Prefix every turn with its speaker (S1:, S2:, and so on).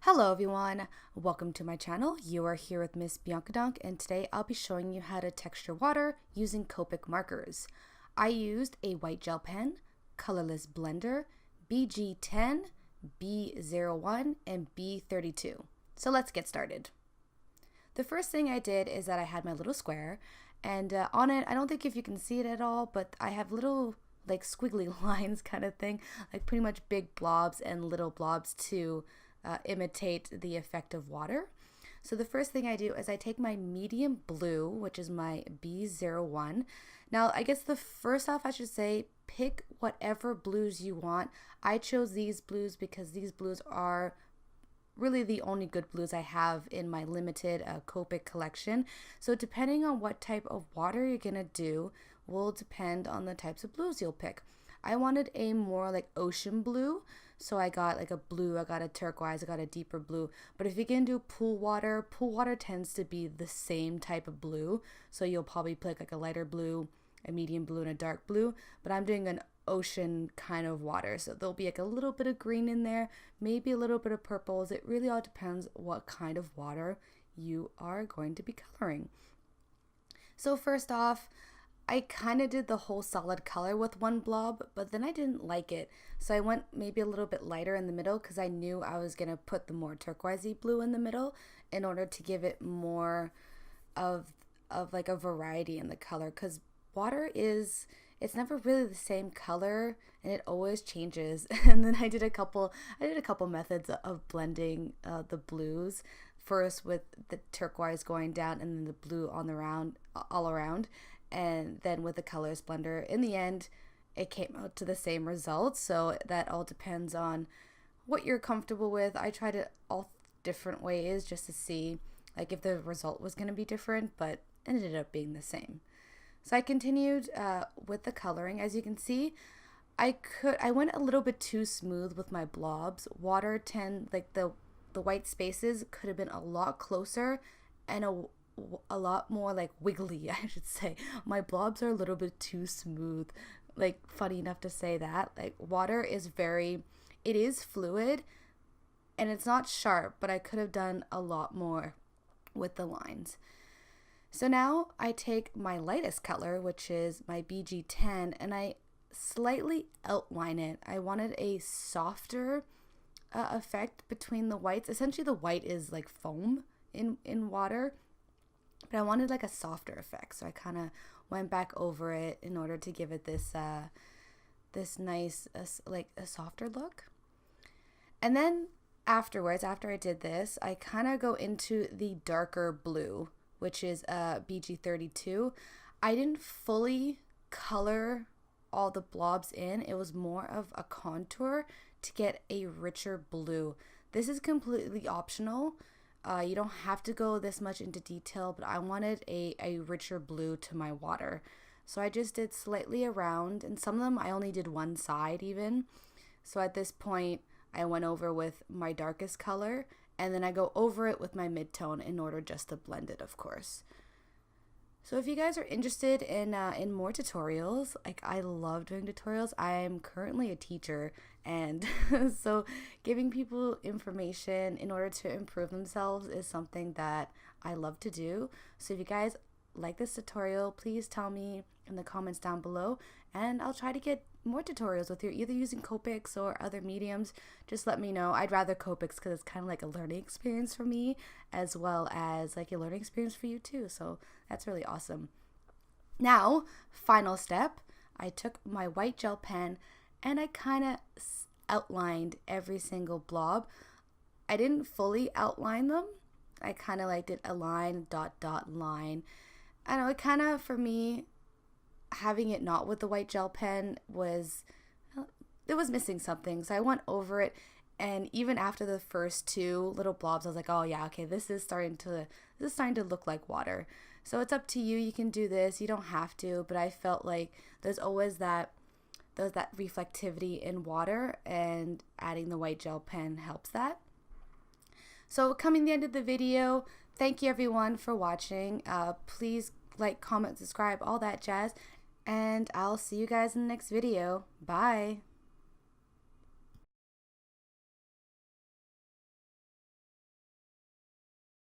S1: Hello everyone, welcome to my channel. You are here with Miss Bianca Dunk, and today I'll be showing you how to texture water using Copic markers. I used a white gel pen, colorless blender, BG10, B01, and B32. So let's get started. The first thing I did is that I had my little square, and on it, I don't think if you can see it at all, but I have little like squiggly lines kind of thing, like pretty much big blobs and little blobs to imitate the effect of water. So the first thing I do is I take my medium blue, which is my B01. Now I guess the first off I should say, pick whatever blues you want. I chose these blues because these blues are really the only good blues I have in my limited Copic collection. So depending on what type of water you're gonna do will depend on the types of blues you'll pick. I wanted a more like ocean blue, so I got like a blue, I got a turquoise, I got a deeper blue. But if you're gonna do pool water tends to be the same type of blue, so you'll probably pick like a lighter blue, a medium blue, and a dark blue. But I'm doing an ocean kind of water, so there'll be like a little bit of green in there, maybe a little bit of purples. It really all depends what kind of water you are going to be coloring. So first off, I kind of did the whole solid color with one blob, but then I didn't like it. So I went maybe a little bit lighter in the middle because I knew I was going to put the more turquoisey blue in the middle in order to give it more of like a variety in the color, because water it's never really the same color and it always changes. And then I did a couple methods of blending the blues, first with the turquoise going down and then the blue on the round all around, and then with the colors blender. In the end, it came out to the same results, so that all depends on what you're comfortable with. I tried it all different ways just to see like if the result was going to be different, but it ended up being the same. So I continued with the coloring. As you can see, I went a little bit too smooth with my blobs. Like the white spaces could have been a lot closer and a lot more like wiggly, I should say. My blobs are a little bit too smooth. Like, funny enough to say that. Like, water is it is fluid and it's not sharp, but I could have done a lot more with the lines. So now I take my lightest color, which is my BG10, and I slightly outline it. I wanted a softer effect between the whites. Essentially the white is like foam in water, but I wanted like a softer effect, so I kind of went back over it in order to give it this nice like a softer look. And then afterwards, after I did this, I kind of go into the darker blue, which is BG32. I didn't fully color all the blobs in. It was more of a contour to get a richer blue. This is completely optional. You don't have to go this much into detail, but I wanted a richer blue to my water. So I just did slightly around, and some of them I only did one side even. So at this point, I went over with my darkest color, and then I go over it with my mid-tone in order just to blend it, of course. So if you guys are interested in more tutorials, like I love doing tutorials. I'm currently a teacher, and so giving people information in order to improve themselves is something that I love to do. So if you guys like this tutorial, please tell me in the comments down below, and I'll try to get more tutorials with you, either using Copics or other mediums. Just let me know. I'd rather Copics because it's kind of like a learning experience for me, as well as like a learning experience for you too. So that's really awesome. Now, final step, I took my white gel pen and I kind of outlined every single blob. I didn't fully outline them. I kind of like did a line, dot, dot, line. I know it kind of, for me, having it not with the white gel pen it was missing something. So I went over it, and even after the first two little blobs, I was like, oh yeah, okay, this is starting to look like water. So it's up to you. You can do this. You don't have to, but I felt like there's that reflectivity in water, and adding the white gel pen helps that. So coming to the end of the video, thank you everyone for watching. Please like, comment, subscribe, all that jazz. And I'll see you guys in the next video. Bye.